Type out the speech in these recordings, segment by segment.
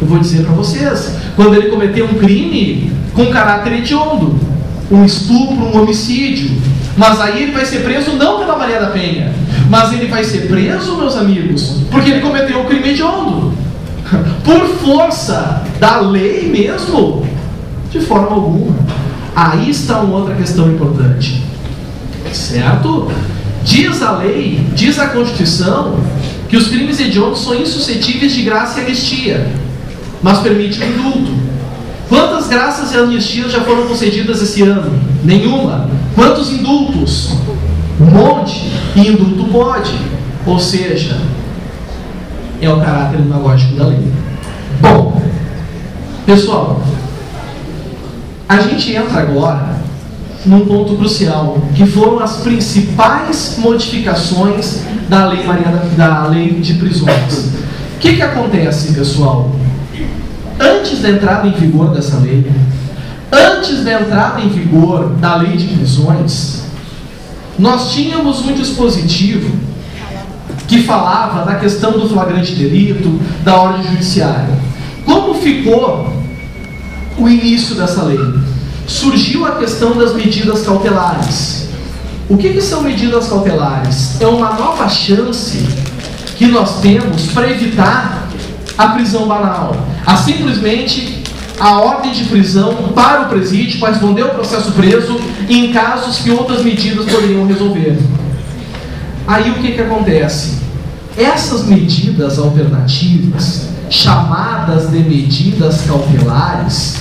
Eu vou dizer para vocês, quando ele cometeu um crime com caráter hediondo, um estupro, um homicídio, mas aí ele vai ser preso não pela Maria da Penha, mas ele vai ser preso, meus amigos, porque ele cometeu um crime hediondo. Por força da lei mesmo? De forma alguma. Aí está uma outra questão importante, certo? Diz a lei, diz a Constituição, que os crimes hediondos são insuscetíveis de graça e anistia, mas permite o indulto. Quantas graças e anistias já foram concedidas esse ano? Nenhuma. Quantos indultos? Um monte. E indulto pode. Ou seja, é o caráter demagógico da lei. Bom, pessoal, a gente entra agora num ponto crucial, que foram as principais modificações da lei de prisões. O que acontece, pessoal? Antes da entrada em vigor dessa lei, antes da entrada em vigor da lei de prisões, nós tínhamos um dispositivo que falava da questão do flagrante delito, da ordem judiciária. Como ficou o início dessa lei? Surgiu a questão das medidas cautelares. O que são medidas cautelares? É uma nova chance que nós temos para evitar a prisão banal, a simplesmente a ordem de prisão para o presídio, para responder ao processo preso em casos que outras medidas poderiam resolver. Aí o que acontece? Essas medidas alternativas, chamadas de medidas cautelares,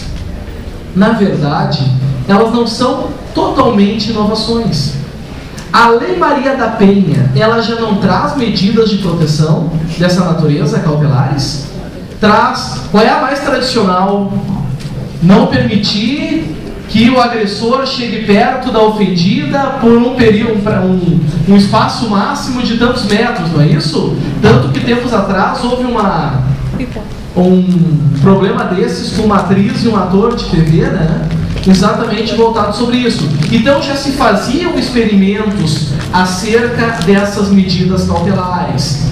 na verdade, elas não são totalmente inovações. A Lei Maria da Penha, ela já não traz medidas de proteção dessa natureza, cautelares? Traz. Qual é a mais tradicional? Não permitir que o agressor chegue perto da ofendida por um período, um espaço máximo de tantos metros, não é isso? Tanto que tempos atrás houve um problema desses com uma atriz e um ator de TV, né? Exatamente voltado sobre isso. Então já se faziam experimentos acerca dessas medidas cautelares.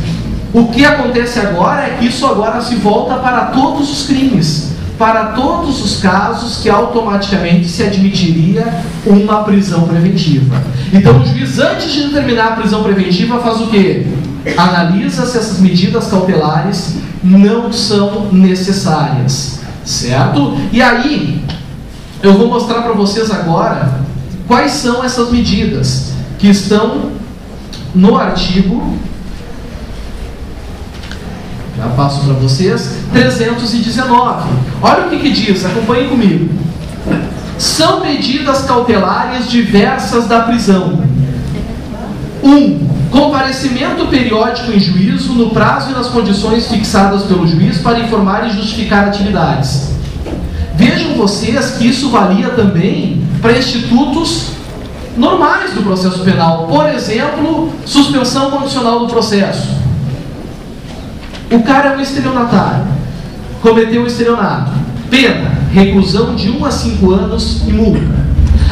O que acontece agora é que isso agora se volta para todos os crimes, para todos os casos que automaticamente se admitiria uma prisão preventiva. Então o juiz, antes de determinar a prisão preventiva, faz o quê? Analisa se essas medidas cautelares não são necessárias, certo? E aí eu vou mostrar para vocês agora quais são essas medidas que estão no artigo, já passo para vocês, 319. Olha o que diz, acompanhem comigo. São medidas cautelares diversas da prisão. 1. Comparecimento periódico em juízo no prazo e nas condições fixadas pelo juiz para informar e justificar atividades. Vejam vocês que isso valia também para institutos normais do processo penal. Por exemplo, suspensão condicional do processo. O cara é um estelionatário, cometeu um estelionato. Pena, reclusão de 1 a 5 anos e multa.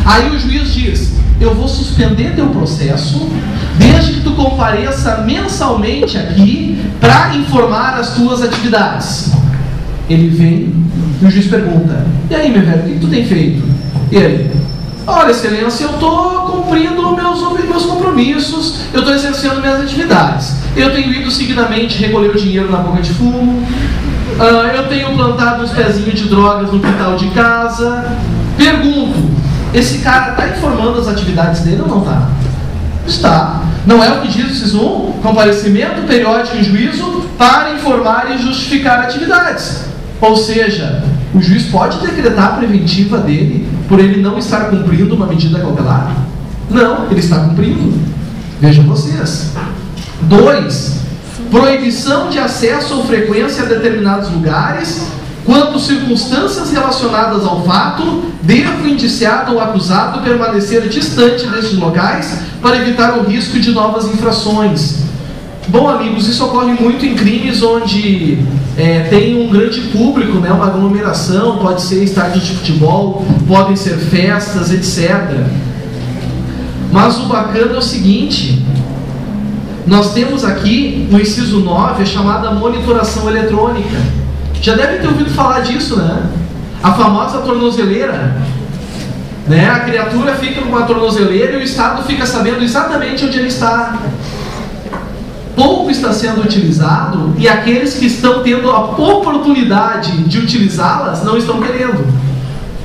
Aí o juiz diz: eu vou suspender teu processo desde que tu compareça mensalmente aqui para informar as tuas atividades. Ele vem e o juiz pergunta: e aí, meu velho, o que tu tem feito? E ele: olha, excelência, eu estou cumprindo meus compromissos, eu estou exercendo minhas atividades. Eu tenho ido seguidamente recolher o dinheiro na boca de fumo, eu tenho plantado uns pezinhos de drogas no quintal de casa. Pergunto: esse cara está informando as atividades dele ou não está? Está. Não é o que diz o inciso 1? Comparecimento periódico em juízo para informar e justificar atividades. Ou seja, o juiz pode decretar a preventiva dele por ele não estar cumprindo uma medida cautelar? Não, ele está cumprindo. Vejam vocês. 2. Proibição de acesso ou frequência a determinados lugares quando circunstâncias relacionadas ao fato deva o indiciado ou acusado permanecer distante destes locais para evitar o risco de novas infrações. Bom, amigos, isso ocorre muito em crimes onde tem um grande público, né, uma aglomeração, pode ser estádio de futebol, podem ser festas, etc. Mas o bacana é o seguinte: nós temos aqui no inciso 9 a chamada monitoração eletrônica. Já deve ter ouvido falar disso, né? A famosa tornozeleira. Né? A criatura fica com uma tornozeleira e o Estado fica sabendo exatamente onde ele está. Pouco está sendo utilizado e aqueles que estão tendo a oportunidade de utilizá-las não estão querendo.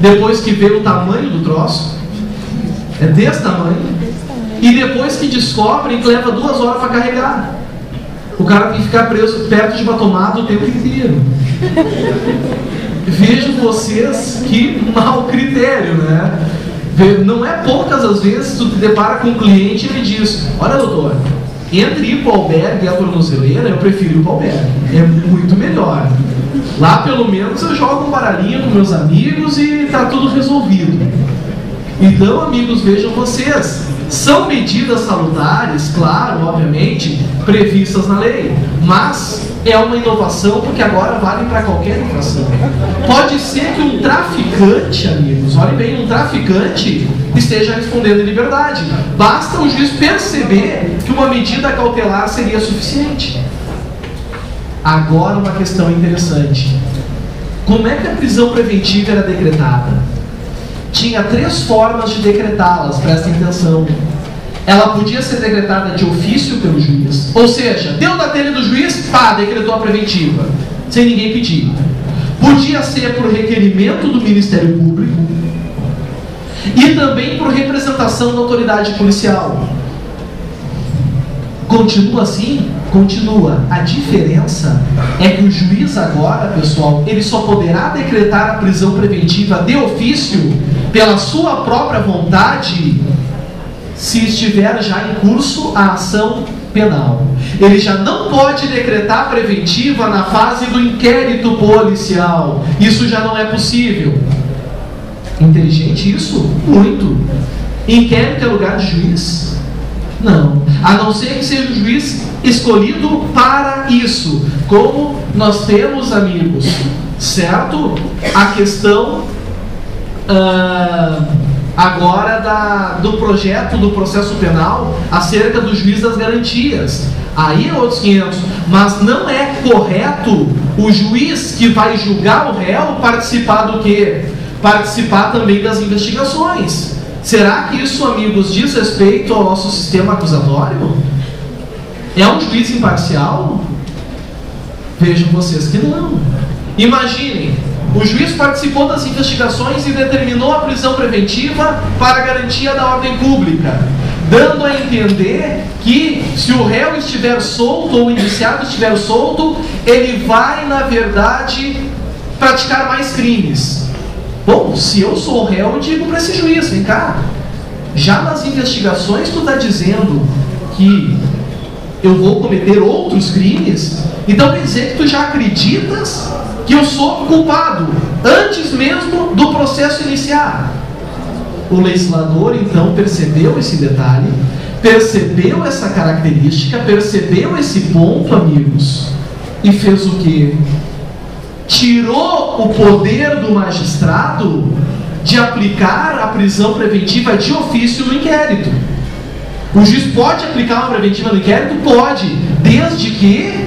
Depois que vê o tamanho do troço, é desse tamanho, e depois que descobrem que leva 2 horas para carregar. O cara tem que ficar preso perto de uma tomada o tempo inteiro. Vejam vocês que mau critério, né? Não é poucas as vezes tu te depara com um cliente e ele diz: olha, doutor, entre ir para o albergue e a tornozeleira, eu prefiro ir para o albergue. É muito melhor. Lá pelo menos eu jogo um baralhinho com meus amigos e está tudo resolvido. Então, amigos, vejam vocês, são medidas salutares, claro, obviamente, previstas na lei, mas é uma inovação porque agora vale para qualquer infração. Pode ser que um traficante, amigos, olhem bem, um traficante esteja respondendo em liberdade. Basta o juiz perceber que uma medida cautelar seria suficiente. Agora uma questão interessante. Como é que a prisão preventiva era decretada? Tinha 3 formas de decretá-las, prestem atenção. Ela podia ser decretada de ofício pelo juiz, ou seja, deu da telha do juiz, pá, decretou a preventiva, sem ninguém pedir. Podia ser por requerimento do Ministério Público e também por representação da autoridade policial. Continua assim? Continua. A diferença é que o juiz agora, pessoal, ele só poderá decretar a prisão preventiva de ofício pela sua própria vontade se estiver já em curso a ação penal. Ele já não pode decretar preventiva na fase do inquérito policial. Isso já não é possível. Inteligente isso? Muito. Inquérito é lugar de juiz? Não. A não ser que seja o juiz escolhido para isso. Como nós temos, amigos, certo? A questão agora do projeto do processo penal acerca do juiz das garantias. Aí é outros 500. Mas não é correto o juiz que vai julgar o réu participar do quê? Participar também das investigações. Será que isso, amigos, diz respeito ao nosso sistema acusatório? É um juiz imparcial? Vejam vocês que não. Imaginem, o juiz participou das investigações e determinou a prisão preventiva para a garantia da ordem pública, dando a entender que se o réu estiver solto ou o indiciado estiver solto, ele vai, na verdade, praticar mais crimes. Bom, se eu sou o réu, eu digo para esse juiz: vem cá, já nas investigações tu está dizendo que eu vou cometer outros crimes, então quer dizer que tu já acreditas que eu sou culpado antes mesmo do processo iniciar. O legislador então percebeu esse detalhe, percebeu essa característica, percebeu esse ponto, amigos, e fez o quê? Tirou o poder do magistrado de aplicar a prisão preventiva de ofício no inquérito. O juiz pode aplicar uma preventiva no inquérito? Pode, desde que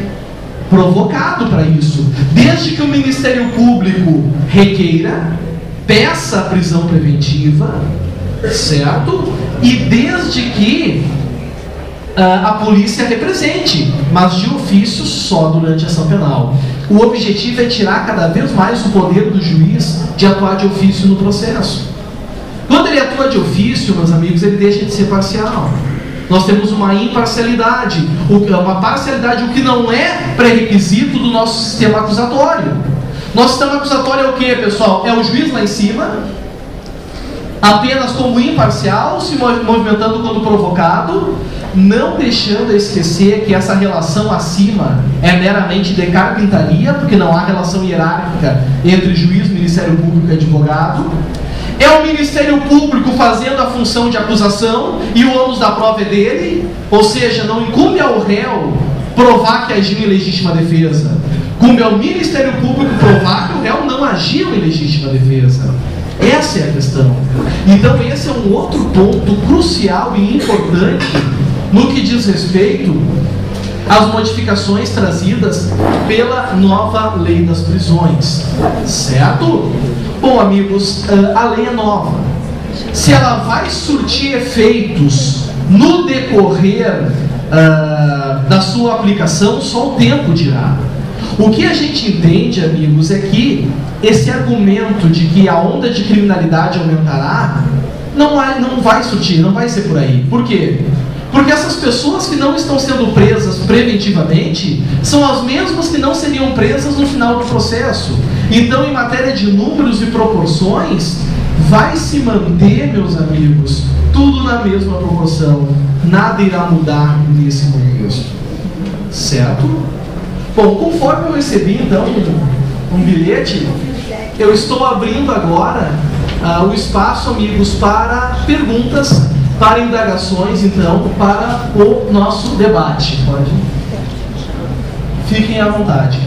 provocado para isso, desde que o Ministério Público requeira, peça a prisão preventiva, certo? E desde que a polícia represente, mas de ofício só durante a ação penal. O objetivo é tirar cada vez mais o poder do juiz de atuar de ofício no processo. Quando ele atua de ofício, meus amigos, ele deixa de ser parcial. Nós temos uma imparcialidade, uma parcialidade, o que não é pré-requisito do nosso sistema acusatório. Nosso sistema acusatório é o que, pessoal? É o juiz lá em cima, apenas como imparcial, se movimentando quando provocado, não deixando a esquecer que essa relação acima é meramente de carpintaria, porque não há relação hierárquica entre juiz, Ministério Público e advogado. É o Ministério Público fazendo a função de acusação e o ônus da prova é dele, ou seja, não incumbe ao réu provar que agiu em legítima defesa. Cumpre ao Ministério Público provar que o réu não agiu em legítima defesa. Essa é a questão. Então esse é um outro ponto crucial e importante no que diz respeito as modificações trazidas pela nova lei das prisões, certo? Bom, amigos, a lei é nova. Se ela vai surtir efeitos no decorrer da sua aplicação, só o tempo dirá. O que a gente entende, amigos, é que esse argumento de que a onda de criminalidade aumentará não vai surtir, não vai ser por aí. Por quê? Porque essas pessoas que não estão sendo presas preventivamente são as mesmas que não seriam presas no final do processo. Então, em matéria de números e proporções, vai se manter, meus amigos, tudo na mesma proporção. Nada irá mudar nesse contexto. Certo? Bom, conforme eu recebi, então, um bilhete, eu estou abrindo agora o espaço, amigos, para perguntas, para indagações, então, para o nosso debate. Pode? Fiquem à vontade.